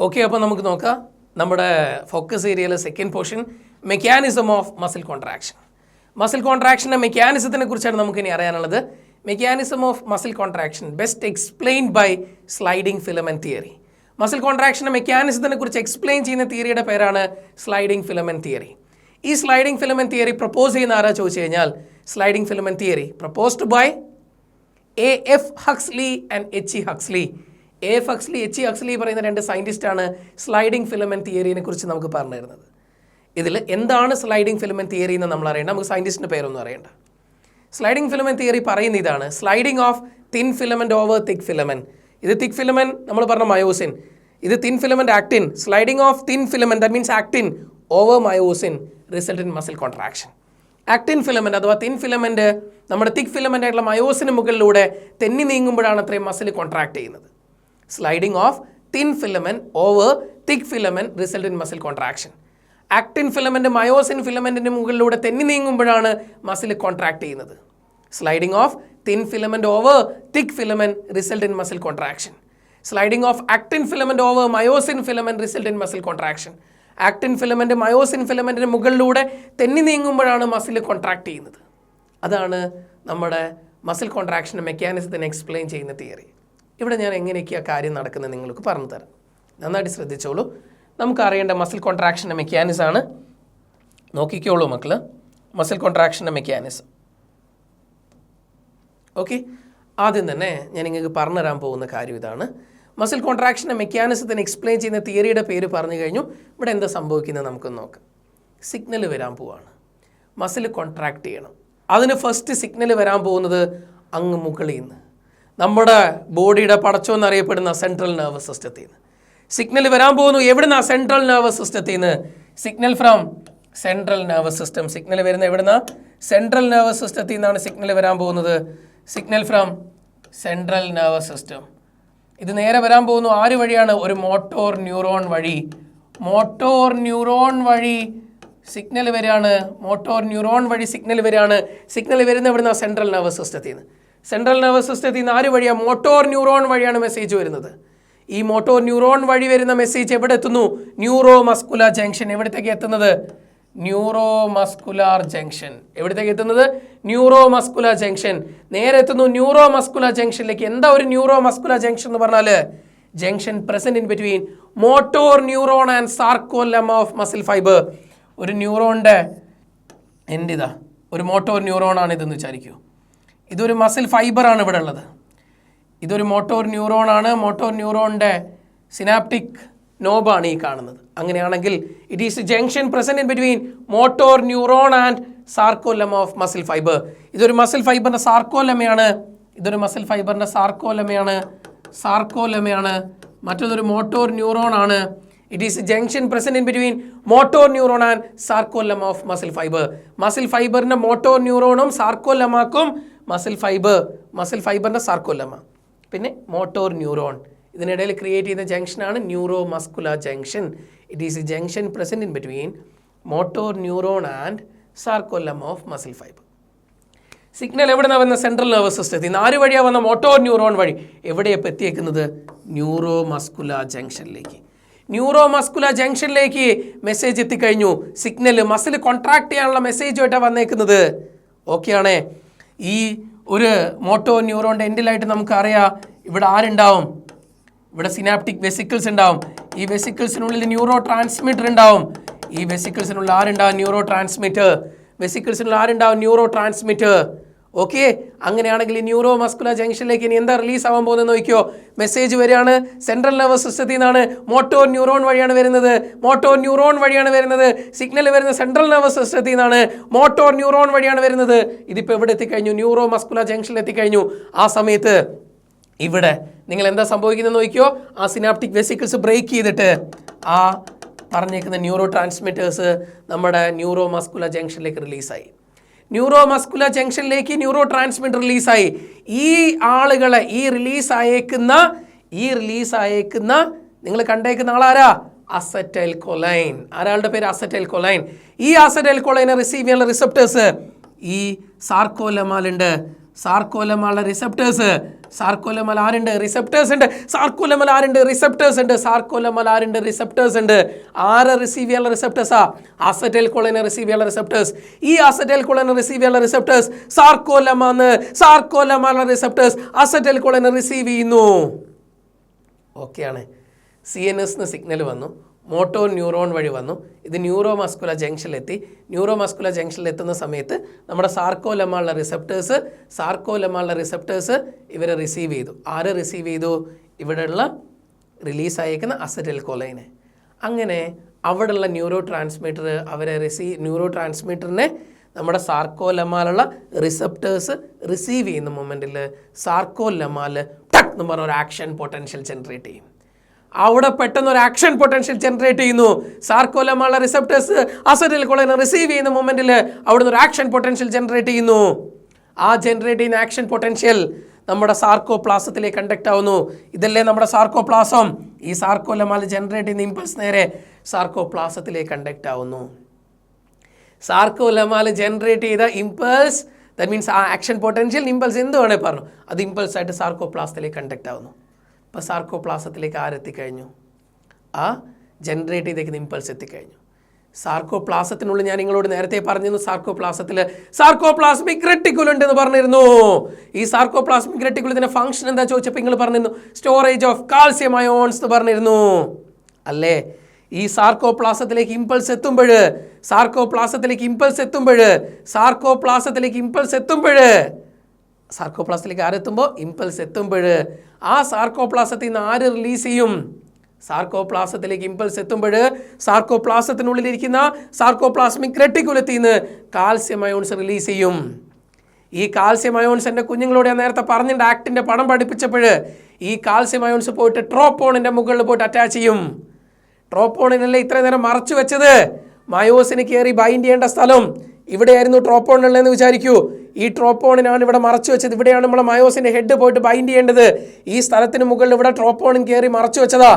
Okay, അപ്പോൾ നമുക്ക് നോക്കാം നമ്മുടെ ഫോക്കസ് ഏരിയയിലെ second portion mechanism of muscle contraction. Muscle കോൺട്രാക്ഷൻ്റെ മെക്കാനിസത്തിനെ കുറിച്ചാണ് നമുക്കിനി അറിയാനുള്ളത്. Mechanism of muscle contraction best explained by sliding filament theory. Muscle കോൺട്രാക്ഷൻ്റെ മെക്കാനിസത്തിനെ കുറിച്ച് എക്സ്പ്ലെയിൻ ചെയ്യുന്ന തിയറിയുടെ പേരാണ് സ്ലൈഡിംഗ് ഫിലമെൻറ്റ് തിയറി. ഈ സ്ലൈഡിംഗ് ഫിലമെൻറ്റ് തിയറി പ്രപ്പോസ് ചെയ്യുന്ന ആരാ ചോദിച്ചു കഴിഞ്ഞാൽ, sliding filament theory proposed by A.F. Huxley and H.E. Huxley. A.F. Huxley, H.E. Huxley പറയുന്ന രണ്ട് സയൻറ്റിസ്റ്റാണ് സ്ലൈഡിംഗ് ഫിലമെൻറ്റ് തിയറിനെ കുറിച്ച് നമുക്ക് പറഞ്ഞു തരുന്നത്. ഇതിൽ എന്താണ് സ്ലൈഡിംഗ് ഫിലമെൻറ്റ് തിയറി എന്ന് നമ്മൾ അറിയേണ്ട, നമുക്ക് സയൻറ്റിസ്റ്റിൻ്റെ പേരൊന്നും അറിയേണ്ട. സ്ലൈഡിംഗ് ഫിലമെൻറ്റ് തിയറി പറയുന്ന ഇതാണ്: sliding of thin filament over thick filament. ഇത് തിക്ക് ഫിലമെൻറ്റ് നമ്മൾ പറഞ്ഞ മയോസിൻ, ഇത് thin filament actin. Sliding of thin filament, that means actin, over myosin result in muscle contraction. Actin filament അഥവാ thin filament നമ്മുടെ thick filament ആയിട്ടുള്ള മയോസിന് മുകളിലൂടെ തെന്നി നീങ്ങുമ്പോഴാണ് അത്രയും മസിൽ കോൺട്രാക്ട് ചെയ്യുന്നത്. Sliding of thin filament over thick filament result in muscle contraction. Actin filament myosin ഫിലമെൻറ്റിൻ്റെ മുകളിലൂടെ തെന്നി നീങ്ങുമ്പോഴാണ് മസിൽ കോൺട്രാക്ട് ചെയ്യുന്നത്. Sliding of thin filament over thick filament result in muscle contraction. Sliding of actin filament over myosin filament result in muscle contraction. Actin filament myosin ഫിലമെൻറ്റിന് മുകളിലൂടെ തെന്നി നീങ്ങുമ്പോഴാണ് muscle contract ചെയ്യുന്നത്. അതാണ് നമ്മുടെ മസിൽ കോൺട്രാക്ഷൻ്റെ മെക്കാനിസത്തിനെ എക്സ്പ്ലെയിൻ ചെയ്യുന്ന തിയറി. ഇവിടെ ഞാൻ എങ്ങനെയൊക്കെയാണ് കാര്യം നടക്കുന്നത് നിങ്ങൾക്ക് പറഞ്ഞു തരാം, നന്നായിട്ട് ശ്രദ്ധിച്ചോളൂ. നമുക്ക് അറിയേണ്ട മസിൽ കോൺട്രാക്ഷൻ്റെ മെക്കാനിസമാണ്. നോക്കിക്കോളൂ മക്കൾ, മസിൽ കോൺട്രാക്ഷൻ്റെ മെക്കാനിസം. ഓക്കെ, ആദ്യം തന്നെ ഞാൻ നിങ്ങൾക്ക് പറഞ്ഞു തരാൻ പോകുന്ന കാര്യം ഇതാണ്. മസിൽ കോൺട്രാക്ഷൻ്റെ മെക്കാനിസത്തിന് എക്സ്പ്ലെയിൻ ചെയ്യുന്ന തിയറിയുടെ പേര് പറഞ്ഞു കഴിഞ്ഞു. ഇവിടെ എന്താ സംഭവിക്കുന്നത് നമുക്കൊന്ന് നോക്കാം. സിഗ്നൽ വരാൻ പോവാണ്, മസിൽ കോൺട്രാക്ട് ചെയ്യണം. അതിന് ഫസ്റ്റ് സിഗ്നൽ വരാൻ പോകുന്നത് അങ്ങ് മുകളിൽ നിന്ന്, നമ്മുടെ ബോഡിയുടെ പടച്ചോന്നറിയപ്പെടുന്ന സെൻട്രൽ നെർവസ് സിസ്റ്റത്തിൽ നിന്ന് സിഗ്നൽ വരാൻ പോകുന്നു. എവിടുന്ന? സെൻട്രൽ നെർവസ് സിസ്റ്റത്തിൽ നിന്ന്. Signal from central nervous system. Signal വരുന്ന എവിടുന്ന? സെൻട്രൽ നെർവസ് സിസ്റ്റത്തിൽ നിന്നാണ് സിഗ്നൽ വരാൻ പോകുന്നത്. Signal from central nervous system. ഇത് നേരെ വരാൻ പോകുന്നു ആര് വഴിയാണ്? ഒരു മോട്ടോർ ന്യൂറോൺ വഴി. മോട്ടോർ ന്യൂറോൺ വഴി സിഗ്നൽ വരികയാണ്. മോട്ടോർ ന്യൂറോൺ വഴി സിഗ്നൽ വരികയാണ്. സിഗ്നൽ വരുന്ന എവിടുന്ന? സെൻട്രൽ നെർവസ് സിസ്റ്റത്തിൽ നിന്ന്. സെൻട്രൽ നെർവസ് സിസ്റ്റത്തിൽ നിന്ന് ആര് വഴിയാണ്? മോട്ടോർ ന്യൂറോൺ വഴിയാണ് മെസ്സേജ് വരുന്നത്. ഈ മോട്ടോർ ന്യൂറോൺ വഴി വരുന്ന മെസ്സേജ് എവിടെ എത്തുന്നു? Neuro muscular junction. എവിടത്തേക്ക് എത്തുന്നത്? Neuro muscular junction. എവിടത്തേക്ക് എത്തുന്നത്? Neuro muscular junction. നേരെ എത്തുന്നു ന്യൂറോ മസ്കുലർ ജംഗ്ഷനിലേക്ക്. എന്താ ഒരു ന്യൂറോ മസ്കുലർ ജംഗ്ഷൻ എന്ന് പറഞ്ഞാൽ? Junction present in between motor neuron and sarcolemma of muscle fibre. ഒരു ന്യൂറോണിൻ്റെ എന്തിതാ ഒരു മോട്ടോർ ന്യൂറോൺ ആണ് ഇതെന്ന് വിചാരിക്കൂ. ഇതൊരു മസിൽ ഫൈബറാണ് ഇവിടെ ഉള്ളത്. ഇതൊരു മോട്ടോർ ന്യൂറോൺ ആണ്. മോട്ടോർ ന്യൂറോണിൻ്റെ സിനാപ്റ്റിക് നോബാണ് ഈ കാണുന്നത്. അങ്ങനെയാണെങ്കിൽ it is junction present in between motor neuron and sarcolemma of muscle fibre. ഇതൊരു മസിൽ ഫൈബറിൻ്റെ സാർക്കോലെമയാണ്. ഇതൊരു മസിൽ ഫൈബറിൻ്റെ സാർക്കോലെമയാണ്. മറ്റൊരു മോട്ടോർ ന്യൂറോൺ ആണ്. It is junction present in between motor neuron and sarcolemma of muscle fibre. Muscle ഫൈബറിൻ്റെ motor ന്യൂറോണും സാർക്കോലെമാക്കും മസിൽ ഫൈബറിൻ്റെ സാർക്കോലെമ, പിന്നെ മോട്ടോർ ന്യൂറോൺ, ഇതിനിടയിൽ ക്രിയേറ്റ് ചെയ്യുന്ന ജംഗ്ഷനാണ് neuro muscular junction. It is a junction present in between motor neuron and sarcolemma of muscle fibre. Signal എവിടെ നിന്നാണ് വന്ന? സെൻട്രൽ നെർവസ് സിസ്റ്റത്തിൽ നിന്ന്. ആര് വഴിയാണ് വന്ന? മോട്ടോർ ന്യൂറോൺ വഴി. എവിടെയാണ് എത്തിയേക്കുന്നത്? ന്യൂറോ മസ്കുലർ ജംഗ്ഷനിലേക്ക്. ന്യൂറോ മസ്കുലർ ജംഗ്ഷനിലേക്ക് മെസ്സേജ് എത്തിക്കഴിഞ്ഞു. സിഗ്നൽ മസിൽ കോൺട്രാക്ട് ചെയ്യാനുള്ള മെസ്സേജുമായിട്ടാണ് വന്നേക്കുന്നത്. ഓക്കെ ആണേ. ഈ ഒരു മോട്ടോർ ന്യൂറോണിൻ്റെ എൻഡിലായിട്ട് നമുക്കറിയാം ഇവിടെ ആരുണ്ടാവും? ഇവിടെ സിനാപ്റ്റിക് വെസിക്കിൾസ് ഉണ്ടാവും. ഈ വെസിക്കിൾസിനുള്ളിൽ ന്യൂറോ ട്രാൻസ്മിറ്റർ ഉണ്ടാവും. ഈ വെസിക്കിൾസിനുള്ള ആരുണ്ടാവും? Neuro transmitter. വെസിക്കിൾസിനുള്ള ആരുണ്ടാവും? Neuro transmitter. ഓക്കെ, അങ്ങനെയാണെങ്കിൽ ഈ ന്യൂറോ മസ്കുലർ ജംഗ്ഷനിലേക്ക് ഇനി എന്താ റിലീസ് ആവാൻ പോകുന്നത് നോക്കിയോ? മെസ്സേജ് വരികയാണ് സെൻട്രൽ നെർവസ് സിസ്റ്റത്തിൽ നിന്നാണ്. മോട്ടോർ ന്യൂറോൺ വഴിയാണ് വരുന്നത്. സിഗ്നൽ വരുന്ന സെൻട്രൽ നെർവസ് സിസ്റ്റത്തിൽ നിന്നാണ്. മോട്ടോർ ന്യൂറോൺ വഴിയാണ് വരുന്നത്. ഇതിപ്പോൾ എവിടെ എത്തിക്കഴിഞ്ഞു? ന്യൂറോ മസ്കുലർ ജംഗ്ഷനിൽ എത്തിക്കഴിഞ്ഞു. ആ സമയത്ത് ഇവിടെ നിങ്ങൾ എന്താ സംഭവിക്കുന്നത് നോക്കിയോ? ആ സിനാപ്റ്റിക് വെസിക്കിൾസ് ബ്രേക്ക് ചെയ്തിട്ട് ആ പറഞ്ഞേക്കുന്ന ന്യൂറോ ട്രാൻസ്മിറ്റേഴ്സ് നമ്മുടെ ന്യൂറോ മസ്കുലർ ജംഗ്ഷനിലേക്ക് റിലീസായി. ന്യൂറോ മസ്കുലർ ജംഗ്ഷനിലേക്ക് ന്യൂറോ ട്രാൻസ്മിറ്റർ റിലീസായി. ഈ ആളുകളെ ഈ റിലീസ് അയക്കുന്ന നിങ്ങൾ കണ്ടേക്കുന്ന ആളാരാ? അസറ്റൈൽ കൊലൈൻ. ആരാളുടെ പേര്? അസറ്റൈൽ കൊലൈൻ. ഈ അസറ്റൈൽ കൊലൈനെ റിസീവ് ചെയ്യാനുള്ള റിസപ്റ്റേഴ്സ് ഈ സാർക്കോലെമയിലുണ്ട്. സാർക്കോലമാളുടെ റിസപ്റ്റേഴ്സ്. സാർക്കോലമാൽ ആരുണ്ട്? റിസപ്റ്റേഴ്സ് ഉണ്ട്. സാർക്കോലമാൽ ആരുണ്ട്? റിസപ്റ്റേഴ്സ് ഉണ്ട്. സാർക്കോലമാൽ ആരുണ്ട്? റിസപ്റ്റേഴ്സ് ഉണ്ട്. ആരെ റിസീവ് ചെയ്യാനുള്ള റിസപ്റ്റേഴ്സാ? അസറ്റൈൽ കോളിനെ റിസീവ് ചെയ്യാനുള്ള റിസപ്റ്റേഴ്സ്. ഈ അസറ്റൈൽ കോളിനെ റിസീവ് ചെയ്യാനുള്ള റിസപ്റ്റേഴ്സ് സാർക്കോലമാന്ന്. സാർക്കോലമാലുള്ള റിസപ്റ്റേഴ്സ് അസറ്റൈൽ കോളിനെ റിസീവ് ചെയ്യുന്നു. ഓക്കെയാണ്. CNS സിഗ്നൽ വന്നു, മോട്ടോ ന്യൂറോൺ വഴി വന്നു, ഇത് ന്യൂറോ മസ്കുലർ ജംഗ്ഷനിലെത്തി. ന്യൂറോ മസ്കുലർ ജംഗ്ഷനിൽ എത്തുന്ന സമയത്ത് നമ്മുടെ സാർക്കോലമാളുടെ റിസപ്റ്റേഴ്സ് ഇവരെ റിസീവ് ചെയ്തു. ആര് റിസീവ് ചെയ്തു? ഇവിടെയുള്ള റിലീസായേക്കുന്ന അസറ്റൈൽ കോലൈനെ. അങ്ങനെ അവിടെയുള്ള ന്യൂറോ ട്രാൻസ്മിറ്ററിനെ നമ്മുടെ സാർക്കോലമാലുള്ള റിസപ്റ്റേഴ്സ് റിസീവ് ചെയ്യുന്ന മൊമെൻറ്റിൽ സാർക്കോലമാൽ ടക്ക് എന്ന് പറഞ്ഞ ഒരു ആക്ഷൻ പൊട്ടൻഷ്യൽ ജനറേറ്റ് ചെയ്യും. അവിടെ പെട്ടെന്ന് ഒരു ആക്ഷൻ പൊട്ടൻഷ്യൽ ജനറേറ്റ് ചെയ്യുന്നു. സാർക്കോലമാലുള്ള റിസപ്റ്റേഴ്സ് അസറ്റൈൽ കോളിനെ റിസീവ് ചെയ്യുന്ന മൊമെന്റിൽ അവിടുന്ന് ഒരു ആക്ഷൻ പൊട്ടൻഷ്യൽ ജനറേറ്റ് ചെയ്യുന്നു. ആ ജനറേറ്റ് ചെയ്യുന്ന ആക്ഷൻ പൊട്ടൻഷ്യൽ നമ്മുടെ സാർക്കോപ്ലാസത്തിലേക്ക് കണ്ടക്ട് ആവുന്നു. ഇതല്ലേ നമ്മുടെ സാർക്കോപ്ലാസം. ഈ സാർക്കോലമാൽ ജനറേറ്റ് ചെയ്യുന്ന ഇമ്പൾസ് നേരെ സാർക്കോപ്ലാസത്തിലേക്ക് കണ്ടക്ട് ആവുന്നു. സാർക്കോലമാൽ ജനറേറ്റ് ചെയ്ത ഇമ്പൾസ്, ദാറ്റ് മീൻസ് ആ ആക്ഷൻ പൊട്ടൻഷ്യൽ ഇമ്പൾസ് എന്ത് വേണേൽ പറഞ്ഞു, അത് ഇമ്പൾസ് ആയിട്ട് സാർക്കോപ്ലാസത്തിലേക്ക് കണ്ടക്ട് ആവുന്നു. ഇപ്പോൾ സാർക്കോപ്ലാസത്തിലേക്ക് ആരെത്തിക്കഴിഞ്ഞു? ആ ജനറേറ്റ് ചെയ്തേക്കുന്ന ഇമ്പൾസ് എത്തിക്കഴിഞ്ഞു. സാർക്കോപ്ലാസത്തിനുള്ളിൽ ഞാൻ നിങ്ങളോട് നേരത്തെ പറഞ്ഞിരുന്നു, സാർക്കോപ്ലാസ്മിക് റെട്ടിക്കുലം ഉണ്ടെന്ന് പറഞ്ഞിരുന്നു. ഈ സാർക്കോപ്ലാസ്മിക് റെട്ടിക്കുലത്തിൻ്റെ ഫംഗ്ഷൻ എന്താ ചോദിച്ചപ്പോൾ നിങ്ങൾ പറഞ്ഞിരുന്നു സ്റ്റോറേജ് ഓഫ് കാൽസ്യം അയോൺസ് എന്ന് പറഞ്ഞിരുന്നു അല്ലേ? ഈ സാർക്കോപ്ലാസത്തിലേക്ക് ഇമ്പൾസ് എത്തുമ്പോൾ സാർക്കോപ്ലാസത്തിലേക്ക് ആരെത്തുമ്പോൾ ഇമ്പൾസ് എത്തുമ്പോൾ ആ സാർക്കോപ്ലാസത്തിൽ നിന്ന് ആര് റിലീസ് ചെയ്യും? സാർക്കോപ്ലാസത്തിലേക്ക് ഇമ്പൾസ് എത്തുമ്പോൾ സാർക്കോപ്ലാസത്തിനുള്ളിലിരിക്കുന്ന സാർക്കോപ്ലാസ്മിക് റെട്ടിക്കുലത്തിൽ നിന്ന് കാൽസ്യം അയോൺസ് റിലീസ് ചെയ്യും. ഈ കാൽസ്യം അയോൺസ് എൻ്റെ കുഞ്ഞുങ്ങളോട് ഞാൻ നേരത്തെ പറഞ്ഞിട്ട് ആക്ടിൻ്റെ പടം പഠിപ്പിച്ചപ്പോൾ ഈ കാൽസ്യം അയോൺസ് പോയിട്ട് ട്രോപ്പോണിൻ്റെ മുകളിൽ പോയിട്ട് അറ്റാച്ച് ചെയ്യും. ട്രോപ്പോണിനല്ലേ ഇത്രയും നേരം മറച്ചു വെച്ചത്? മയോസിന് കയറി ബൈൻഡ് ചെയ്യേണ്ട സ്ഥലം ഇവിടെയായിരുന്നു ട്രോപ്പോണിനുള്ളതെന്ന് വിചാരിക്കൂ. ഈ ട്രോപ്പോണിനാണ് ഇവിടെ മറച്ചു വെച്ചത്. ഇവിടെയാണ് നമ്മളെ മയോസിൻ്റെ ഹെഡ് പോയിട്ട് ബൈൻഡ് ചെയ്യേണ്ടത്. ഈ സ്ഥലത്തിന് മുകളിൽ ഇവിടെ ട്രോപ്പോണിൻ കയറി മറച്ചു വെച്ചതാ.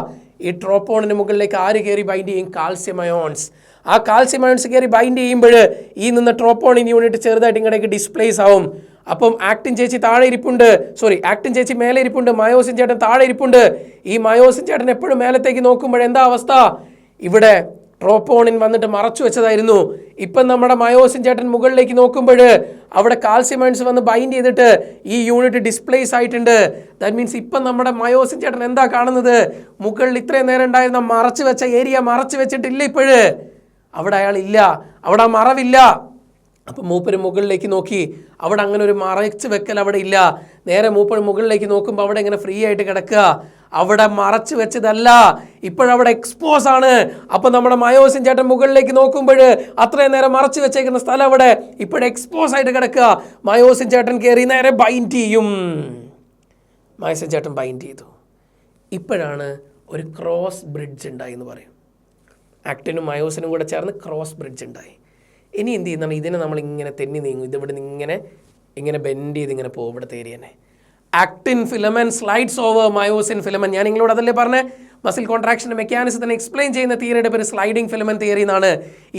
ഈ ട്രോപ്പോണിന് മുകളിലേക്ക് ആര് കയറി ബൈൻഡ് ചെയ്യും? Calcium ions. ആ കാൽസ്യം അയോൺസ് കയറി ബൈൻഡ് ചെയ്യുമ്പോൾ ഈ നിന്ന് ട്രോപ്പോണിൻ യൂണിറ്റ് ചെറുതായിട്ട് ഇങ്ങോട്ടേക്ക് ഡിസ്പ്ലേസ് ആവും. അപ്പം ആക്ടിൻ ചേച്ചി മേലെ ഇരിപ്പുണ്ട്, മയോസിൻ ചേട്ടൻ താഴെ ഇരിപ്പുണ്ട്. ഈ മയോസിൻ ചേട്ടൻ എപ്പോഴും മേലത്തേക്ക് നോക്കുമ്പോൾ എന്താ അവസ്ഥ? ഇവിടെ ട്രോപ്പോണിൻ വന്നിട്ട് മറച്ചു വെച്ചതായിരുന്നു. ഇപ്പം നമ്മുടെ മയോസിൻ ചേട്ടൻ മുകളിലേക്ക് നോക്കുമ്പോൾ അവിടെ കാൽസ്യം അയോൺസ് വന്ന് ബൈൻഡ് ചെയ്തിട്ട് ഈ യൂണിറ്റ് ഡിസ്പ്ലേസ് ആയിട്ടുണ്ട്. ദാറ്റ് മീൻസ് ഇപ്പം നമ്മുടെ മയോസിൻ ചേട്ടൻ എന്താ കാണുന്നത്? മുകളിൽ ഇത്രയും നേരം ഉണ്ടായിരുന്ന മറച്ചു വെച്ച ഏരിയ മറച്ചു വെച്ചിട്ടില്ല. ഇപ്പോഴ് അവിടെ അയാളില്ല, അവിടെ മറവില്ല. അപ്പം മൂപ്പര് മുകളിലേക്ക് നോക്കി, അവിടെ അങ്ങനെ ഒരു മറച്ച് വെക്കൽ അവിടെ ഇല്ല. നേരെ മൂപ്പര് മുകളിലേക്ക് നോക്കുമ്പോൾ അവിടെ ഇങ്ങനെ ഫ്രീ ആയിട്ട് കിടക്കുക. അവിടെ മറച്ചു വെച്ചതല്ല, ഇപ്പോഴവിടെ എക്സ്പോസ് ആണ്. അപ്പം നമ്മുടെ മയോസിൻ ചേട്ടൻ മുകളിലേക്ക് നോക്കുമ്പോൾ അത്രയും നേരം മറച്ചു വെച്ചേക്കുന്ന സ്ഥലം അവിടെ ഇപ്പോഴും എക്സ്പോസ് ആയിട്ട് കിടക്കുക. മയോസിൻ ചേട്ടൻ കയറി നേരെ ബൈൻഡ് ചെയ്യും. മയോസിൻ ചേട്ടൻ ബൈൻഡ് ചെയ്തു. ഇപ്പോഴാണ് ഒരു ക്രോസ് ബ്രിഡ്ജ് ഉണ്ടായി എന്ന് പറയും. ആക്ടിനും മയോസിനും കൂടെ ചേർന്ന് ക്രോസ് ബ്രിഡ്ജ് ഉണ്ടായി. ഇനി എന്ത് ചെയ്യുന്നതാണ്? ഇതിനെ നമ്മൾ ഇങ്ങനെ തെന്നി നീങ്ങും. ഇതിവിടെ നിന്ന് ഇങ്ങനെ ബെൻഡ് ചെയ്ത് ഇങ്ങനെ പോകും. ഇവിടുത്തെ ഏരിയനെ actin filament slides over myosin filament. ഞാൻ നിങ്ങളോട് അതല്ലേ പറഞ്ഞേ, മസിൽ കോൺട്രാക്ഷൻ്റെ മെക്കാനിസത്തിനെ എക്സ്പ്ലെയിൻ ചെയ്യുന്ന തിയറിയുടെ പേര് സ്ലൈഡിംഗ് ഫിലമെന്റ് തിയറി എന്നാണ്.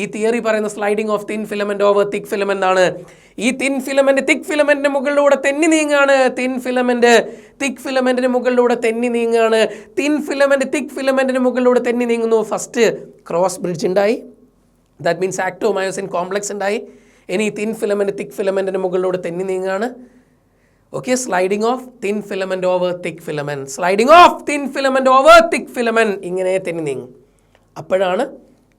ഈ തിയറി പറയുന്ന sliding of thin filament over thick filament ആണ്. ഈ തിൻ ഫിലമെന്റ് തിക് ഫിലമെന്റിന് മുകളിലൂടെ തെന്നി നീങ്ങുകയാണ്. തിൻ ഫിലമെന്റ് തിക് ഫിലമെന്റിന് മുകളിലൂടെ തെന്നി നീങ്ങുകയാണ്. തിൻ ഫിലമെന്റ് തിക് ഫിലമെന്റിന് മുകളിലൂടെ തെന്നി നീങ്ങുന്നു. ഫസ്റ്റ് ക്രോസ് ബ്രിഡ്ജ് ഉണ്ടായി. ദാറ്റ് മീൻസ് ആക്ടോമയോസിൻ കോംപ്ലക്സ് ഉണ്ടായി. ഇനി തിൻ ഫിലമെന്റ് തിക് ഫിലമെന്റിന് മുകളിലൂടെ തെന്നി നീങ്ങുകയാണ്. Okay, sliding of thin filament over thick filament, sliding of thin filament over thick filament, ഇങ്ങനെ തെന്നി നീങ്ങും. അപ്പോഴാണ്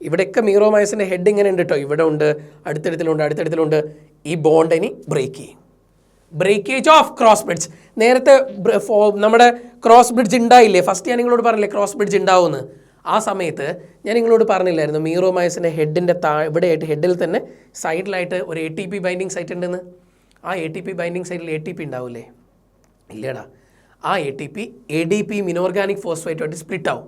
ഇവിടെയൊക്കെ മീറോമയോസിൻ്റെ ഹെഡ് ഇങ്ങനെ ഉണ്ട് കേട്ടോ. ഇവിടെ ഉണ്ട്, അടുത്തടുത്തിലുണ്ട്. ഈ ബോണ്ട് ഇനി ബ്രേക്ക് ചെയ്യും. Breakage of cross bridge. നേരത്തെ നമ്മുടെ ക്രോസ് ബ്രിഡ്ജ് ഉണ്ടായില്ലേ? ഫസ്റ്റ് ഞാൻ നിങ്ങളോട് പറഞ്ഞില്ലേ ക്രോസ് ബ്രിഡ്ജ് ഉണ്ടാവുമെന്ന്. ആ സമയത്ത് ഞാൻ നിങ്ങളോട് പറഞ്ഞില്ലായിരുന്നു മീറോമയോസിൻ്റെ ഹെഡിൻ്റെ ഇവിടെയായിട്ട് ഹെഡിൽ തന്നെ സൈഡിലായിട്ട് ഒരു ATP ബൈൻഡിങ് സൈറ്റ് ഉണ്ടെന്ന്. ആ ATP ബൈൻഡിങ് സൈറ്റിൽ ATP ഉണ്ടാവില്ലേ? ഇല്ലേടാ. ആ ATP ADP ഇനോർഗാനിക് ഫോസ്ഫേറ്റുമായിട്ട് സ്പ്ലിറ്റ് ആവും.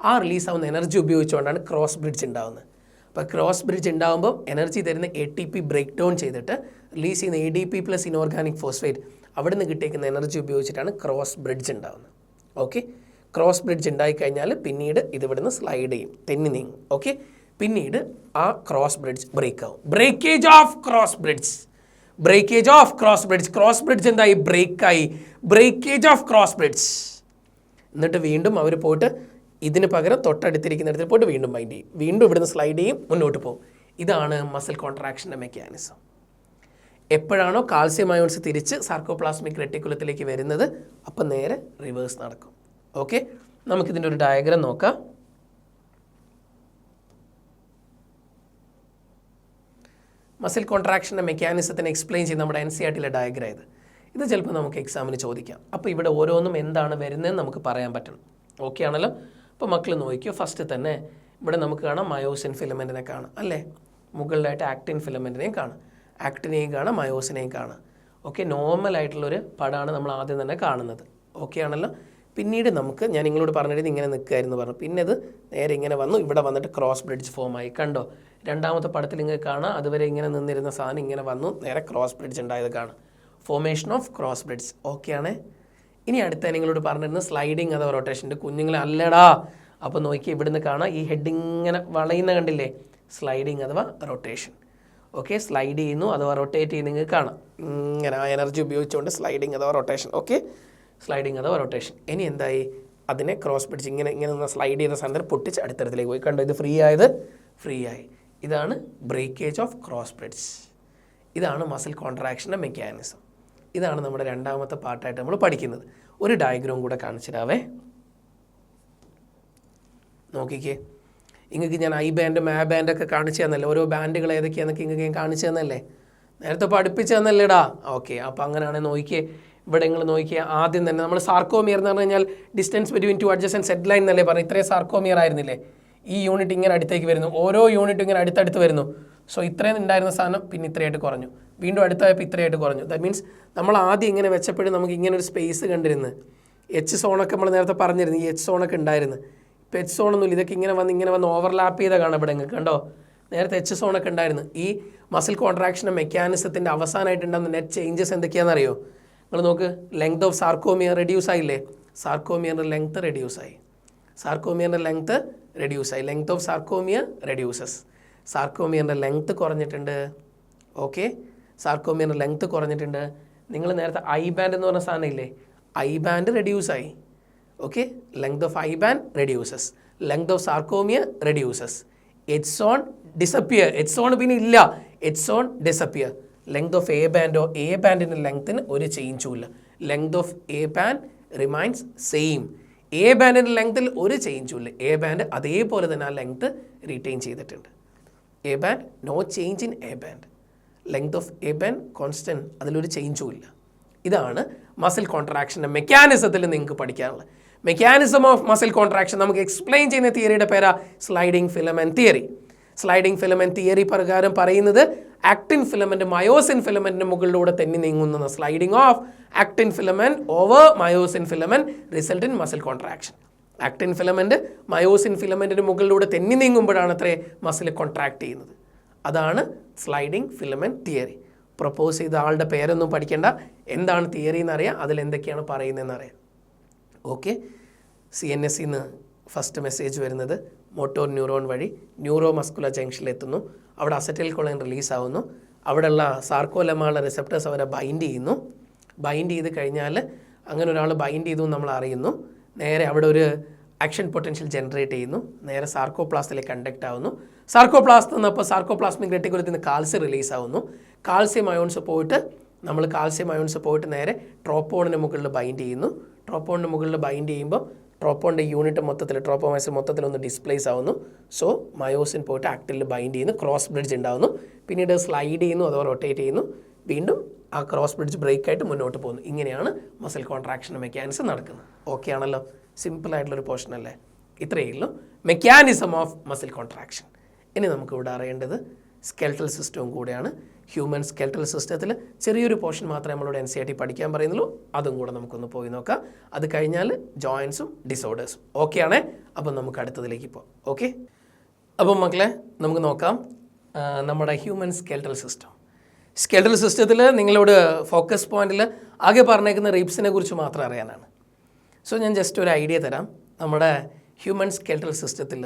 ആ റിലീസ് ആവുന്ന എനർജി ഉപയോഗിച്ചുകൊണ്ടാണ് ക്രോസ് ബ്രിഡ്ജ് ഉണ്ടാവുന്നത്. അപ്പോൾ ക്രോസ് ബ്രിഡ്ജ് ഉണ്ടാകുമ്പോൾ എനർജി തരുന്ന ATP ബ്രേക്ക് ഡൗൺ ചെയ്തിട്ട് റിലീസ് ചെയ്യുന്ന ADP പ്ലസ് ഇനോർഗാനിക് ഫോസ്ഫേറ്റ് അവിടെ നിന്ന് കിട്ടിയേക്കുന്ന എനർജി ഉപയോഗിച്ചിട്ടാണ് ക്രോസ് ബ്രിഡ്ജ് ഉണ്ടാവുന്നത്. ഓക്കെ, ക്രോസ് ബ്രിഡ്ജ് ഉണ്ടായിക്കഴിഞ്ഞാൽ പിന്നീട് ഇതിവിടുന്ന് സ്ലൈഡ് ചെയ്യും, തെന്നി നീങ്ങും. ഓക്കെ, പിന്നീട് ആ ക്രോസ് ബ്രിഡ്ജ് ബ്രേക്ക് ആവും. Breakage of cross bridge. Breakage of cross bridge. Cross bridge എന്തായി? ബ്രേക്കായി. Breakage of cross bridge. എന്നിട്ട് വീണ്ടും അവർ പോയിട്ട് ഇതിന് പകരം തൊട്ടടുത്തിരിക്കുന്നിടത്തിൽ പോയിട്ട് വീണ്ടും ബൈൻഡ് ചെയ്യും. വീണ്ടും ഇവിടുന്ന് സ്ലൈഡ് ചെയ്യും, മുന്നോട്ട് പോകും. ഇതാണ് മസിൽ കോൺട്രാക്ഷൻ്റെ മെക്കാനിസം. എപ്പോഴാണോ കാൽസ്യം അയോൺസ് തിരിച്ച് സാർക്കോപ്ലാസ്മിക് റെട്ടിക്കുലത്തിലേക്ക് വരുന്നത്, അപ്പം നേരെ റിവേഴ്സ് നടക്കും. ഓക്കെ, നമുക്കിതിൻ്റെ ഒരു ഡയഗ്രാം നോക്കാം. മസിൽ കോൺട്രാക്ഷൻ്റെ മെക്കാനിസത്തിനെ എക്സ്പ്ലെയിൻ ചെയ്ത് നമ്മുടെ NCERT ഡയഗ്രാം ഇത് ചിലപ്പോൾ നമുക്ക് എക്സാമിന് ചോദിക്കാം. അപ്പോൾ ഇവിടെ ഓരോന്നും എന്താണ് വരുന്നതെന്ന് നമുക്ക് പറയാൻ പറ്റണം. ഓക്കെ ആണല്ലോ? അപ്പോൾ മക്കൾ നോക്കിയോ, ഫസ്റ്റ് തന്നെ ഇവിടെ നമുക്ക് കാണാം മയോസിൻ ഫിലമെൻറ്റിനെ കാണാം അല്ലേ? മുകളിലായിട്ട് ആക്റ്റിൻ ഫിലമെൻറ്റിനെയും കാണാം, ആക്ടിനെയും കാണാം, മയോസിനെയും കാണാം. ഓക്കെ, നോർമലായിട്ടുള്ളൊരു പടമാണ് നമ്മൾ ആദ്യം തന്നെ കാണുന്നത്. ഓക്കെ ആണല്ലോ? പിന്നീട് നമുക്ക് ഞാൻ നിങ്ങളോട് പറഞ്ഞിട്ട് ഇങ്ങനെ നിൽക്കുകയായിരുന്നു പറഞ്ഞു, പിന്നെ ഇത് നേരെ ഇങ്ങനെ വന്നു, ഇവിടെ വന്നിട്ട് ക്രോസ് ബ്രിഡ്ജ് ഫോമായി. കണ്ടോ? രണ്ടാമത്തെ പടത്തിൽ ഇങ്ങനെ കാണാം, അതുവരെ ഇങ്ങനെ നിന്നിരുന്ന സാധനം ഇങ്ങനെ വന്നു, നേരെ ക്രോസ് ബ്രിഡ്ജ് ഉണ്ടായത് കാണാം. Formation of cross bridge. Okay ആണേ? ഇനി അടുത്ത നിങ്ങളോട് പറഞ്ഞിരുന്ന സ്ലൈഡിങ് അഥവാ റൊട്ടേഷൻ്റെ കുഞ്ഞുങ്ങളെ അല്ലടാ. അപ്പോൾ നോക്കി ഇവിടുന്ന് കാണാം, ഈ ഹെഡ് ഇങ്ങനെ വളയുന്ന കണ്ടില്ലേ? സ്ലൈഡിങ് അഥവാ റൊട്ടേഷൻ. ഓക്കെ, സ്ലൈഡ് ചെയ്യുന്നു അഥവാ റൊട്ടേറ്റ് ചെയ്യുന്ന നിങ്ങൾക്ക് കാണാം. ഇങ്ങനെ ആ എനർജി ഉപയോഗിച്ചുകൊണ്ട് സ്ലൈഡിങ് അഥവാ റൊട്ടേഷൻ. ഓക്കെ, സ്ലൈഡിങ് അഥവാ റൊട്ടേഷൻ. ഇനി എന്തായി? അതിനെ ക്രോസ് പിടിച്ച് ഇങ്ങനെ സ്ലൈഡ് ചെയ്ത സാധനം പൊട്ടിച്ച് അടുത്തരത്തിലേക്ക് പോയി. കണ്ടോ? ഇത് ഫ്രീ ആയി. ഇതാണ് ബ്രേക്കേജ് ഓഫ് ക്രോസ് ബ്രിഡ്ജ്. ഇതാണ് മസിൽ കോൺട്രാക്ഷൻ്റെ മെക്കാനിസം. ഇതാണ് നമ്മുടെ രണ്ടാമത്തെ പാർട്ടായിട്ട് നമ്മൾ പഠിക്കുന്നത്. ഒരു ഡയഗ്രാം കൂടെ കാണിച്ചിടാവേ. നോക്കിക്കേ, നിങ്ങൾക്ക് ഞാൻ ഐ ബാൻഡും ആ ബാൻഡൊക്കെ കാണിച്ചു തന്നല്ലേ? ഓരോ ബാൻഡുകൾ ഏതൊക്കെയാണെന്നൊക്കെ നിങ്ങൾക്ക് ഞാൻ കാണിച്ചു തന്നല്ലേ? നേരത്തെ പഠിപ്പിച്ചു തന്നല്ലേടാ? ഓക്കെ, അപ്പോൾ അങ്ങനെയാണെങ്കിൽ നോക്കിയേ, ഇവിടെ നിങ്ങൾ നോക്കിയേ. ആദ്യം തന്നെ നമ്മൾ സാർക്കോമിയർ എന്ന് പറഞ്ഞു കഴിഞ്ഞാൽ distance between two adjacent set line എന്നല്ലേ പറഞ്ഞു? ഇത്രയും സാർക്കോമിയർ ആയിരുന്നില്ലേ? ഈ യൂണിറ്റ് ഇങ്ങനെ അടുത്തേക്ക് വരുന്നു, ഓരോ യൂണിറ്റും ഇങ്ങനെ അടുത്തടുത്ത് വരുന്നു. സോ ഇത്രയും ഉണ്ടായിരുന്ന സാധനം പിന്നെ ഇത്രയായിട്ട് കുറഞ്ഞു, വീണ്ടും അടുത്തായപ്പോൾ ഇത്രയായിട്ട് കുറഞ്ഞു. ദാറ്റ് മീൻസ് നമ്മൾ ആദ്യം ഇങ്ങനെ വെച്ചപ്പോഴും നമുക്ക് ഇങ്ങനെ ഒരു സ്പേസ് കണ്ടിരുന്നു. എച്ച് സോണൊക്കെ നമ്മൾ നേരത്തെ പറഞ്ഞിരുന്നു, ഈ എച്ച് സോണൊക്കെ ഉണ്ടായിരുന്നു. ഇപ്പോൾ എച്ച് സോണൊന്നുമില്ല, ഇതൊക്കെ ഇങ്ങനെ വന്ന് ഓവർലാപ്പ് ചെയ്ത കാണാം. ഇവിടെ നിങ്ങൾക്ക് കണ്ടോ? നേരത്തെ എച്ച് സോണൊക്കെ ഉണ്ടായിരുന്നു. ഈ മസിൽ കോൺട്രാക്ഷൻ്റെ മെക്കാനിസത്തിൻ്റെ അവസാനമായിട്ടുണ്ടാകുന്ന നെറ്റ് ചേഞ്ചസ് എന്തൊക്കെയാണെന്നറിയോ? നിങ്ങൾ നോക്ക്, ലെങ്ത് ഓഫ് സാർക്കോമിയർ റെഡ്യൂസ് ആയില്ലേ? സാർക്കോമിയറിൻ്റെ ലെങ്ത് റെഡ്യൂസ് ആയി. Length of sarcomere reduces. സാർക്കോമിയറിൻ്റെ ലെങ്ത് കുറഞ്ഞിട്ടുണ്ട്. ഓക്കെ, സാർക്കോമിയറിൻ്റെ ലെങ്ത് കുറഞ്ഞിട്ടുണ്ട്. നിങ്ങൾ നേരത്തെ ഐ ബാൻഡ് എന്ന് പറഞ്ഞ സാധനം ഇല്ലേ? ഐ ബാൻഡ് റെഡ്യൂസ് ആയി. Okay, length of I band reduces, length of sarcomere reduces. H zone disappear. H zone പിന്നെ ഇല്ല, H zone disappear. Length of A ബാൻഡിൻ്റെ ലെങ്ത്തിന് ഒരു ചേഞ്ചും ഇല്ല. Length of A band remains same. A ബാൻഡിൻ്റെ ലെങ്ത്തിൽ ഒരു ചേഞ്ചും ഇല്ല. എ ബാൻഡ് അതേപോലെ തന്നെ ആ ലെങ്ത് റീറ്റെയിൻ ചെയ്തിട്ടുണ്ട്. A band no change in A band. Length of A band constant, അതിലൊരു ചേഞ്ചും ഇല്ല. ഇതാണ് മസിൽ കോൺട്രാക്ഷൻ്റെ മെക്കാനിസത്തിൽ നിങ്ങൾക്ക് പഠിക്കാനുള്ളത്. മെക്കാനിസം ഓഫ് മസിൽ കോൺട്രാക്ഷൻ നമുക്ക് എക്സ്പ്ലെയിൻ ചെയ്യുന്ന തിയറിയുടെ പേരാ sliding filament theory. Sliding filament theory പ്രകാരം പറയുന്നത് ആക്റ്റിൻ ഫിലമെൻറ്റ് മയോസിൻ ഫിലമെൻറ്റിന് മുകളിലൂടെ തെന്നി നീങ്ങുന്ന sliding of actin filament over myosin filament result in muscle contraction. Actin filament myosin ഫിലമെൻറ്റിന് മുകളിലൂടെ തെന്നി നീങ്ങുമ്പോഴാണ് അത്രേ മസിൽ കോൺട്രാക്ട് ചെയ്യുന്നത്. അതാണ് സ്ലൈഡിംഗ് ഫിലമെൻറ്റ് തിയറി. പ്രപ്പോസ് ചെയ്ത ആളുടെ പേരൊന്നും പഠിക്കേണ്ട, എന്താണ് തിയറി എന്നറിയാം, അതിലെന്തൊക്കെയാണ് പറയുന്നതെന്ന് അറിയാം. ഓക്കെ, CNS-ന്ന് ഫസ്റ്റ് മെസ്സേജ് വരുന്നത് മോട്ടോർ ന്യൂറോൺ വഴി ന്യൂറോ മസ്കുലർ ജംഗ്ഷനിലെത്തുന്നു. അവിടെ അസറ്റൈൽ കൊളൈൻ റിലീസാവുന്നു. അവിടെയുള്ള സാർക്കോലെമയുള്ള റിസപ്റ്റേഴ്സ് അവരെ ബൈൻഡ് ചെയ്യുന്നു. ബൈൻഡ് ചെയ്ത് കഴിഞ്ഞാൽ അങ്ങനെ ഒരാൾ ബൈൻഡ് ചെയ്തു നമ്മൾ അറിയുന്നു. നേരെ അവിടെ ഒരു ആക്ഷൻ പൊട്ടൻഷ്യൽ ജനറേറ്റ് ചെയ്യുന്നു. നേരെ സാർക്കോപ്ലാസ്റ്റിലേക്ക് കണ്ടക്ട് ആവുന്നു. സാർക്കോപ്ലാസ്റ്റ് എന്നപ്പോൾ സാർക്കോപ്ലാസ്മിക് റെട്ടിക്കുലത്തിൽ നിന്ന് കാൽസ്യം റിലീസാവുന്നു. കാൽസ്യം അയോൺസ് പോയിട്ട് നേരെ ട്രോപ്പോണിന് മുകളിൽ ബൈൻഡ് ചെയ്യുന്നു. ട്രോപ്പോണിന് മുകളിൽ ബൈൻഡ് ചെയ്യുമ്പോൾ ട്രോപ്പോണിൻ്റെ യൂണിറ്റ് ട്രോപ്പോമൈസിൻ മൊത്തത്തിൽ ഒന്ന് ഡിസ്പ്ലേസ് ആവുന്നു. സോ മയോസിൻ പോയിട്ട് ആക്റ്റിൽ ബൈൻഡ് ചെയ്യുന്നു, ക്രോസ് ബ്രിഡ്ജ് ഉണ്ടാവുന്നു. പിന്നീട് സ്ലൈഡ് ചെയ്യുന്നു അഥവാ റൊട്ടേറ്റ് ചെയ്യുന്നു. വീണ്ടും ആ ക്രോസ് ബ്രിഡ്ജ് ബ്രേക്ക് ആയിട്ട് മുന്നോട്ട് പോകുന്നു. ഇങ്ങനെയാണ് മസിൽ കോൺട്രാക്ഷൻ മെക്കാനിസം നടക്കുന്നത്. ഓക്കെ ആണല്ലോ? സിമ്പിളായിട്ടുള്ളൊരു പോർഷൻ അല്ലേ? ഇത്രയേ ഉള്ളൂ മെക്കാനിസം ഓഫ് മസിൽ കോൺട്രാക്ഷൻ. ഇനി നമുക്കിവിടെ അറിയേണ്ടത് സ്കെൽട്ടൽ സിസ്റ്റവും കൂടെയാണ്. ഹ്യൂമൻ സ്കെൽട്ടൽ സിസ്റ്റത്തിൽ ചെറിയൊരു പോർഷൻ മാത്രമേ നമ്മളോട് NCERT പഠിക്കാൻ പറയുന്നുള്ളൂ. അതും കൂടെ നമുക്കൊന്ന് പോയി നോക്കാം. അത് കഴിഞ്ഞാൽ ജോയിൻസും ഡിസോർഡേഴ്സും. ഓക്കെ ആണേ? അപ്പം നമുക്ക് അടുത്തതിലേക്ക് പോകാം. ഓക്കെ, അപ്പം മക്കളെ നമുക്ക് നോക്കാം നമ്മുടെ ഹ്യൂമൻ സ്കെൽട്ടൽ സിസ്റ്റം. സ്കെൽട്ടൽ സിസ്റ്റത്തിൽ നിങ്ങളോട് ഫോക്കസ് പോയിന്റിൽ ആകെ പറഞ്ഞേക്കുന്ന റിബ്സിനെ കുറിച്ച് മാത്രം അറിയാനാണ്. സോ ഞാൻ ജസ്റ്റ് ഒരു ഐഡിയ തരാം. നമ്മുടെ ഹ്യൂമൻ സ്കെൽട്ടൽ സിസ്റ്റത്തിൽ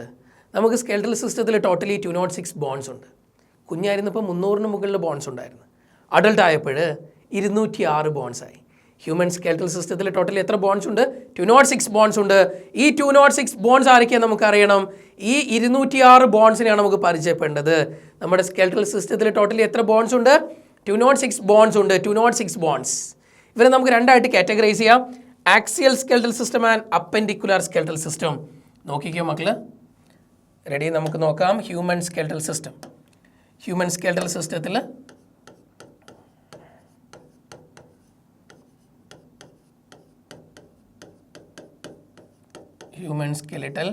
ടോട്ടലി 206 ബോൺസ് ഉണ്ട്. കുഞ്ഞായിരുന്നപ്പോൾ 300-ന് മുകളിൽ ബോൺസ് ഉണ്ടായിരുന്നു. അഡൾട്ട് ആയപ്പോൾ 206 ബോൺസ് ആയി. ഹ്യൂമൻ സ്കെൽറ്റൽ സിസ്റ്റത്തിൽ ടോട്ടൽ എത്ര ബോൺസ് ഉണ്ട്? 206 ബോൺസ് ഉണ്ട്. ഈ 206 ബോൺസ് ആരൊക്കെയാണ് നമുക്കറിയണം. ഈ 206 ബോൺസിനെയാണ് നമുക്ക് പരിചയപ്പെടേണ്ടത്. നമ്മുടെ സ്കെൽറ്റൽ സിസ്റ്റത്തിൽ ടോട്ടലി എത്ര ബോൺസ് ഉണ്ട്? 206 ബോൺസ് ഉണ്ട്. 206 ബോൺസ്. ഇവരെ നമുക്ക് രണ്ടായിട്ട് കാറ്റഗറൈസ് ചെയ്യാം. Axial skeletal system and appendicular skeletal system. നോക്കിക്കോ മക്കള്, റെഡി? നമുക്ക് നോക്കാം. Human skeletal system. Human skeletal സിസ്റ്റത്തിൽ ഹ്യൂമൻ സ്കെലിറ്റൽ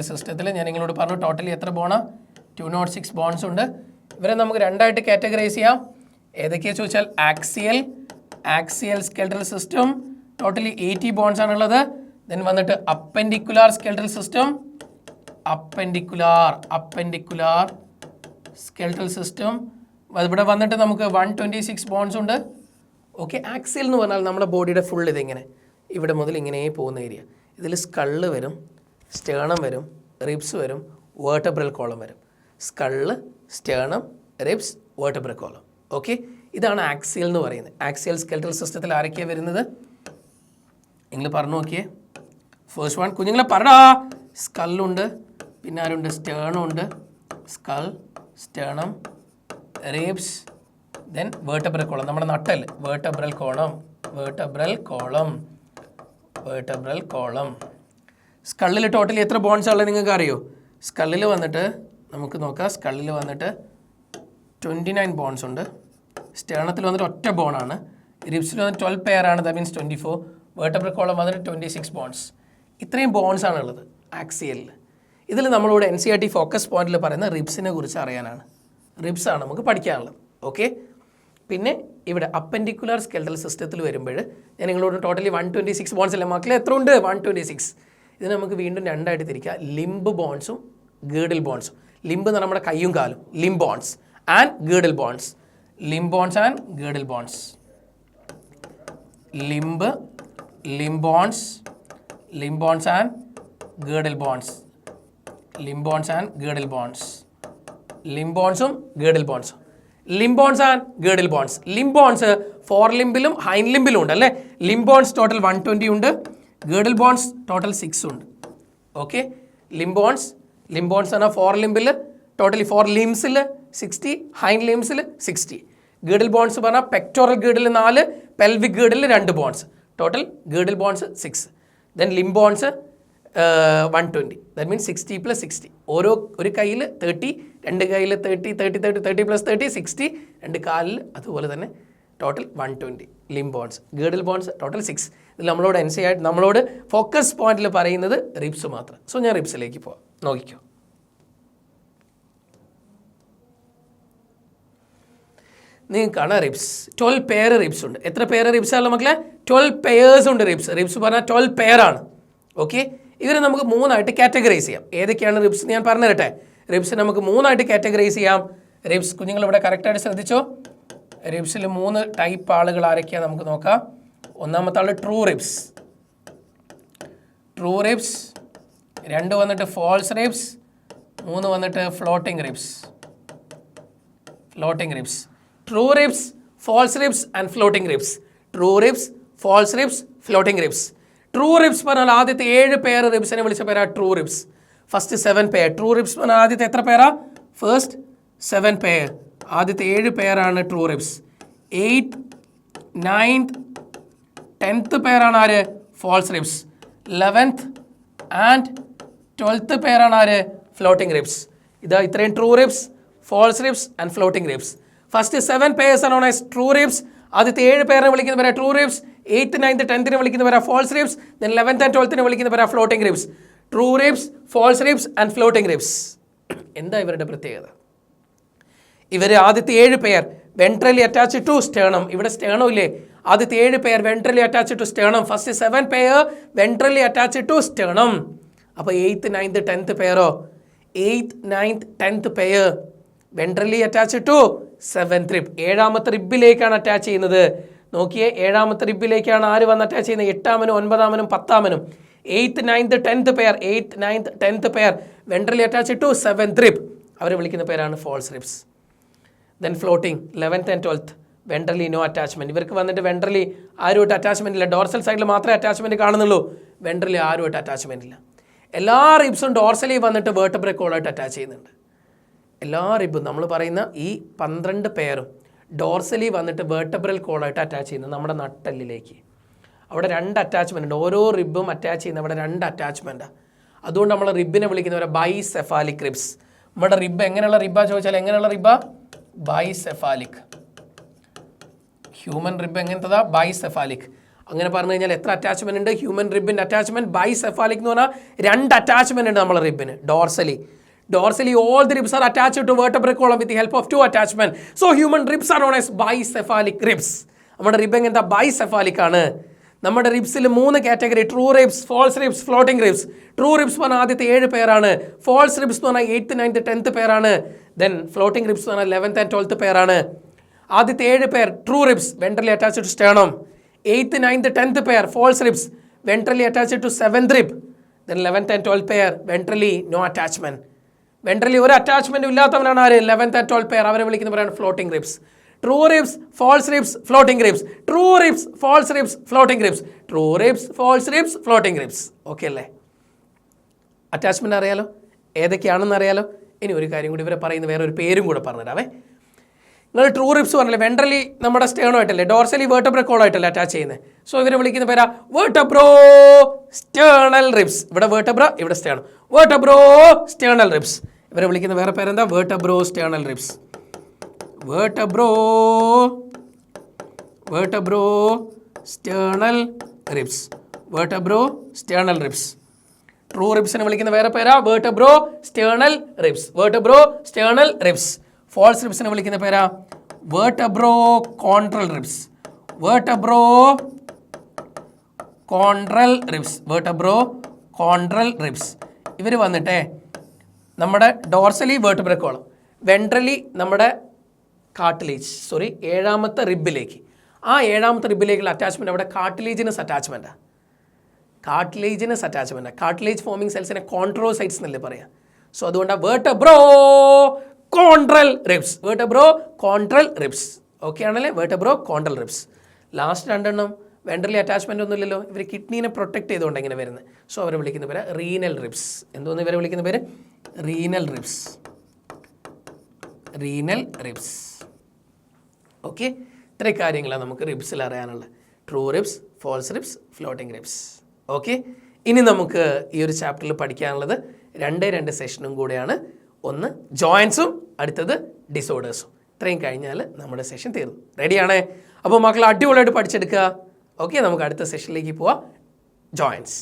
സിസ്റ്റത്തിൽ ഞാൻ നിങ്ങളോട് പറഞ്ഞു ടോട്ടലി എത്ര ബോണാ? 206 ബോൺസ് ഉണ്ട്. ഇവരെ നമുക്ക് രണ്ടായിട്ട് കാറ്റഗറൈസ് ചെയ്യാം. ഏതൊക്കെയാ ചോദിച്ചാൽ axial skeletal system totally 80 bones ആണുള്ളത്. ദെൻ വന്നിട്ട് appendicular skeletal system, appendicular skeletal system ഇവിടെ വന്നിട്ട് നമുക്ക് 126 ബോൺസ് ഉണ്ട്. ഓക്കെ, ആക്സിയൽ എന്ന് പറഞ്ഞാൽ നമ്മുടെ ബോഡിയുടെ ഫുൾ ഇതിങ്ങനെ ഇവിടെ മുതൽ ഇങ്ങനെ പോകുന്ന ഏരിയ. ഇതിൽ സ്കള്ള് വരും, സ്റ്റേണം വരും, റിബ്സ് വരും, വേർട്ടബ്രൽ കോളം വരും. Skull, sternum, ribs, vertebral column. Okay, ഇതാണ് ആക്സിയൽ എന്ന് പറയുന്നത്. ആക്സിയൽ സ്കെൽറ്റൽ സിസ്റ്റത്തിൽ ആരൊക്കെയാണ് വരുന്നത്? നിങ്ങൾ പറഞ്ഞു നോക്കിയേ. ഫസ്റ്റ് വൺ കുഞ്ഞുങ്ങളെ പറടാ. സ്കള്ളുണ്ട്, പിന്നെ ആരുണ്ട്? സ്റ്റേണം ഉണ്ട്. Skull, sternum, ribs, then vertebral column, നമ്മുടെ നട്ടൽ, വേർട്ടബ്രൽ കോളം. സ്കള്ളിൽ ടോട്ടലി എത്ര ബോൺസ് ഉള്ളത് നിങ്ങൾക്ക് അറിയോ? സ്കള്ളിൽ വന്നിട്ട് നമുക്ക് നോക്കാം. സ്കള്ളിൽ വന്നിട്ട് 29 ബോൺസ് ഉണ്ട്. സ്റ്റേണത്തിൽ വന്നിട്ട് ഒറ്റ ബോണാണ്. റിബ്സിൽ വന്നിട്ട് 12 പെയറാണ്. That means 24. വേർട്ടബ്രൽ കോളം വന്നിട്ട് 26 ബോൺസ്. ഇത്രയും ബോൺസ് ആണുള്ളത് ആക്സിയലിൽ. ഇതിൽ നമ്മളോട് NCERT ഫോക്കസ് പോയിന്റിൽ പറയുന്ന റിബ്സിനെ കുറിച്ച് അറിയാനാണ്. റിബ്സാണ് നമുക്ക് പഠിക്കാനുള്ളത്. ഓക്കെ, പിന്നെ ഇവിടെ അപ്പെൻഡിക്കുലർ സ്കെൽറ്റൽ സിസ്റ്റത്തിൽ വരുമ്പോൾ ഞാൻ നിങ്ങളോട് ടോട്ടലി 126 ബോൺസ് അല്ലേ മക്കളെ? എത്ര ഉണ്ട്? 126. ഇത് നമുക്ക് വീണ്ടും രണ്ടായിട്ട് തിരിക്കാം. ലിംബ് ബോൺസും ഗീഡിൽ ബോൺസും. ലിംബ് എന്ന് പറഞ്ഞാൽ നമ്മുടെ കയ്യും കാലും, limb bones, and girdle bones. Limb bones and girdle bones. Limb bones and girdle bones. Limb bones and girdle bones. Limb ബോൺസും ഗീഡിൽ ബോൺസും. Limb bones and girdle bones. Limb bones fore ലിംബിലും hind ലിംബിലും ഉണ്ട് അല്ലേ? Limb bones total 120 ഉണ്ട്. ഗീഡിൽ bones total 6 ഉണ്ട്. ഓക്കെ, limb bones പറഞ്ഞാൽ ഫോർ ലിംബിൽ ടോട്ടലി 4 ലിംസിൽ 60, ഹൈൻഡ് ലിംസിൽ 60. ഗീഡിൽ ബോൺസ് പറഞ്ഞാൽ pectoral girdle 4, pelvic girdle 2 bones. Total girdle bones 6. Then limb bones 120. That means 60 + 60. ഒരു കയ്യിൽ 30, രണ്ട് കയ്യിൽ 30 + 30 60, രണ്ട് കാലിൽ അതുപോലെ തന്നെ total 120 limb bones. Girdle bones total 6. ഇതിൽ നമ്മളോട് NCERT നമ്മളോട് ഫോക്കസ് പോയിന്റിൽ പറയുന്നത് റിബ്സ് മാത്രം. സോ ഞാൻ റിബ്സിലേക്ക് പോവാം. നോക്കിക്കോ. നിങ്ങൾക്കാണ് റിബ്സ്. 12 പെയർ റിബ്സ് ഉണ്ട്. എത്ര പെയർ റിബ്സ് ആണ് മക്കളെ? 12 പെയേഴ്സ് ഉണ്ട് റിബ്സ്. റിബ്സ് പറഞ്ഞാൽ 12 പെയറാണ്. ഓക്കെ, ഇവരെ നമുക്ക് 3ആയിട്ട് കാറ്റഗറൈസ് ചെയ്യാം. ഏതൊക്കെയാണ് റിബ്സ് ഞാൻ പറഞ്ഞു തരട്ടെ. റിബ്സ് നമുക്ക് 3ആയിട്ട് കാറ്റഗറൈസ് ചെയ്യാം. റിബ്സ് കുഞ്ഞുങ്ങൾ ഇവിടെ കറക്റ്റായിട്ട് ശ്രദ്ധിച്ചോ. റിബ്സിൽ 3 ടൈപ്പ് ആളുകൾ ആരൊക്കെയാണ് നമുക്ക് നോക്കാം. ഒന്നാമത്തെ ആൾ ട്രൂ റിബ്സ്. 2 വന്നിട്ട് ഫോൾസ് റിബ്സ്. 3 വന്നിട്ട് floating ribs. True ribs, false ribs and floating ribs. True ribs, false ribs, floating ribs. True ribs പറഞ്ഞാൽ ആദ്യത്തെ 7 പെയർ റിബ്സിനെ വിളിച്ച പേരാ ട്രൂ റിബ്സ്. First 7 pair. ട്രൂ റിബ്സ് പറഞ്ഞാൽ ആദ്യത്തെ എത്ര പേരാ? First 7 pair. ആദ്യത്തെ 7 പെയറാണ് true ribs. 8th, 9th, 10th പെയറാണ് ആര്? False ribs. 11th and 12th പെയറാണ് ആര്? Floating ribs. ഇതാ ഇത്രയും true ribs, false ribs and floating ribs. First 7 pairs ആണ് നോൺ ആസ് ട്രൂ റിബ്സ്. ആദ്യത്തെ 7 പേരെ വിളിക്കുന്ന പേരാ true ribs. 8th, 9th, 10th വിളിക്കുന്ന പേരാ false ribs. Then 11th and 12th വിളിക്കുന്ന പേരാ floating ribs. True ribs, false ribs and floating ribs. എന്താ ഇവരുടെ പ്രത്യേകത? ഇവർ ആദ്യത്തെ 7 pair ventrally attached to sternum. ഇവിടെ സ്റ്റേണം ഇല്ലേ? ആദ്യത്തെ 7 pair ventrally attached to sternum. First 7 pair ventrally attached to sternum. അപ്പോൾ 8th, 9th, 10th പെയറോ? 8th, 9th, 10th pair ventrally attached to 7th rib. 7ാമത്തെ റിബിലേക്കാണ് അറ്റാച്ച് ചെയ്യുന്നത്. നോക്കിയേ, 7ാമത്തെ റിബിലേക്കാണ് ആര് വന്ന് അറ്റാച്ച് ചെയ്യുന്നത്? 8ാമനും 9ാമനും 10ാമനും. 8th, 9th, 10th pair 8th, 9th, 10th pair ventrally attached to 7th rib. അവരെ വിളിക്കുന്ന പേരാണ് false ribs. Then floating 11th and 12th ventrally no attachment. ഇവർക്ക് വന്നിട്ട് വെൻട്രലി ആരുമായിട്ട് അറ്റാച്ച്മെൻ്റ് ഇല്ല. ഡോർസൽ സൈഡിൽ മാത്രമേ അറ്റാച്ച്മെൻറ്റ് കാണുന്നുള്ളൂ, വെൻട്രലി ആരുമായിട്ട് അറ്റാച്ച്മെൻ്റ് ഇല്ല. എല്ലാ റിബ്സും ഡോർസലി വന്നിട്ട് വേർട്ടബ്രേ കോളായിട്ട് അറ്റാച്ച് ചെയ്യുന്നുണ്ട്. എല്ലാ റിബും നമ്മൾ പറയുന്ന ഈ 12 പെയറും ഡോർസലി വന്നിട്ട് വേർട്ടബ്രൽ കോളായിട്ട് അറ്റാച്ച് ചെയ്യുന്നത് നമ്മുടെ നട്ടെല്ലിലേക്ക്. അവിടെ 2 അറ്റാച്ച്മെൻ്റ് ഉണ്ട്. ഓരോ റിബും അറ്റാച്ച് ചെയ്യുന്ന അവിടെ 2 അറ്റാച്ച്മെൻറ്റാണ്. അതുകൊണ്ട് നമ്മൾ റിബിനെ വിളിക്കുന്നവരെ ബൈസെഫാലിക് റിബ്സ്. നമ്മുടെ റിബ് എങ്ങനെയുള്ള റിബാ ചോദിച്ചാൽ എങ്ങനെയുള്ള റിബാ? ബൈസെഫാലിക്. Human rib എങ്ങനത്തതാ? ബൈസെഫാലിക്. അങ്ങനെ പറഞ്ഞു കഴിഞ്ഞാൽ എത്ര അറ്റാച്ച്മെൻ്റ് ഉണ്ട്? ഹ്യൂമൻ റിബിൻ്റെ അറ്റാച്ച്മെൻറ്റ് ബൈസെഫാലിക് എന്ന് പറഞ്ഞാൽ 2 അറ്റാച്ച്മെൻ്റ് ഉണ്ട് നമ്മളെ റിബിന്. Dorsally, all the ribs are attached to vertebrate column with the help of 2 attachment. So, human ribs are known as bicephalic ribs. നമ്മുടെ റിബ് എങ്ങനത്തെ? ബൈസെഫാലിക് ആണ്. നമ്മുടെ റിബ്സിൽ 3 category: true ribs, false ribs, floating ribs. True ribs പറഞ്ഞാൽ ആദ്യത്തെ 7 പേരാണ്. False ribs എന്ന് പറഞ്ഞാൽ 8th, 9th, 10th പേരാണ്. ദെൻ ഫ്ലോട്ടിംഗ് റിബ്സ് എന്ന് പറഞ്ഞാൽ 11th and 12th പേരാണ്. ആദ്യത്തെ 7 പേർ true ribs ventrally attached to sternum. 8th, 9th, 10th pair false ribs ventrally attached to 7th rib. Then 11th and 12th pair ventrally no attachment. Ventrally ഒരു അറ്റാച്ച്മെൻറ്റും ഇല്ലാത്തവനാണ് ആര്? 11th and 12th pair. അവരെ വിളിക്കുന്നവരാണ് floating ribs. True ribs, false ribs, floating ribs. True ribs, false ribs, floating ribs. True ribs, false ribs, floating ribs. Okay അല്ലേ? Attachment അറിയാലോ, ഏതൊക്കെയാണെന്ന് അറിയാലോ. ഇനി ഒരു കാര്യം കൂടി ഇവരെ പറയുന്ന വേറെ ഒരു പേരും കൂടെ പറഞ്ഞുതരാവേ. നിങ്ങൾ ട്രൂ റിബ്സ് പറഞ്ഞില്ലേ, വെൻട്രലി നമ്മുടെ സ്റ്റേണോയിട്ടല്ലേ, ഡോർസലി വേർട്ടബ്രേ കോളായിട്ടല്ലേ അറ്റാച്ച് ചെയ്യുന്നത്. സോ ഇവരെ വിളിക്കുന്ന പേരാ വേർട്ടബ്രോ സ്റ്റേണൽ റിബ്സ്. ഇവിടെ വേർട്ടബ്ര, ഇവിടെ സ്റ്റേണോ. Vertebrosternal ribs. ഇവരെ വിളിക്കുന്ന വേറെ പേരെന്താ? Vertebrosternal ribs. Vertebrosternal ribs. Vertebrosternal ribs. True റിബ്സിനെ വിളിക്കുന്ന വേറെ പേരാ vertebrosternal ribs. Vertebrosternal ribs. False റിബ്സിനെ വിളിക്കുന്ന പേരാ vertebrochondral ribs. Vertebrochondral ribs. Vertebrochondral ribs. ഇവർ വന്നിട്ടേ നമ്മുടെ ഡോർസലി വേർട്ടബ്രേ കോളം, വെൻട്രലി നമ്മുടെ കാർട്ടിലേജ്, 7th റിബിലേക്ക്. ആ 7th റിബിലേക്കുള്ള അറ്റാച്ച്മെൻറ്റ് അവിടെ കാർട്ടിലേജിനസ് അറ്റാച്ച്മെൻറ്റാണ്. കാർട്ടിലേജ് ഫോമിങ് സെൽസിനെ കോൺട്രോസൈറ്റ്സ് എന്നല്ലേ പറയാം. സോ അതുകൊണ്ടാണ് വേർട്ടബ്രോ കോൺട്രൽ ribs. Vertebrochondral ribs. Okay ആണല്ലേ? വേർട്ടബ്രോ കോൺട്രൽ റിബ്സ്. ലാസ്റ്റ് 2 വെൻട്രലി അറ്റാച്ച്മെൻ്റ് ഒന്നും ഇല്ലല്ലോ. ഇവർ കിഡ്നീനെ പ്രൊട്ടക്ട് ചെയ്തുകൊണ്ട് ഇങ്ങനെ വരുന്നത്. സോ അവരെ വിളിക്കുന്ന പേര് റീനൽ റിബ്സ്. എന്തോന്ന് ഇവരെ വിളിക്കുന്ന പേര്? Renal ribs. ഓക്കെ, ഇത്രയും കാര്യങ്ങളാണ് നമുക്ക് റിബ്സിൽ അറിയാനുള്ളത്. True ribs, false ribs, floating ribs. Okay, ഇനി നമുക്ക് ഈ ഒരു ചാപ്റ്ററിൽ പഠിക്കാനുള്ളത് 2 സെഷനും കൂടെയാണ്. ഒന്ന് ജോയിൻസും, അടുത്തത് ഡിസോർഡേഴ്സും. ഇത്രയും കഴിഞ്ഞാൽ നമ്മുടെ സെഷൻ തീർന്നു. റെഡിയാണേ? അപ്പോൾ മക്കൾ അടിപൊളിയായിട്ട് പഠിച്ചെടുക്കുക. ഓക്കെ, നമുക്ക് അടുത്ത സെഷനിലേക്ക് പോവാം. ജോയിൻസ്.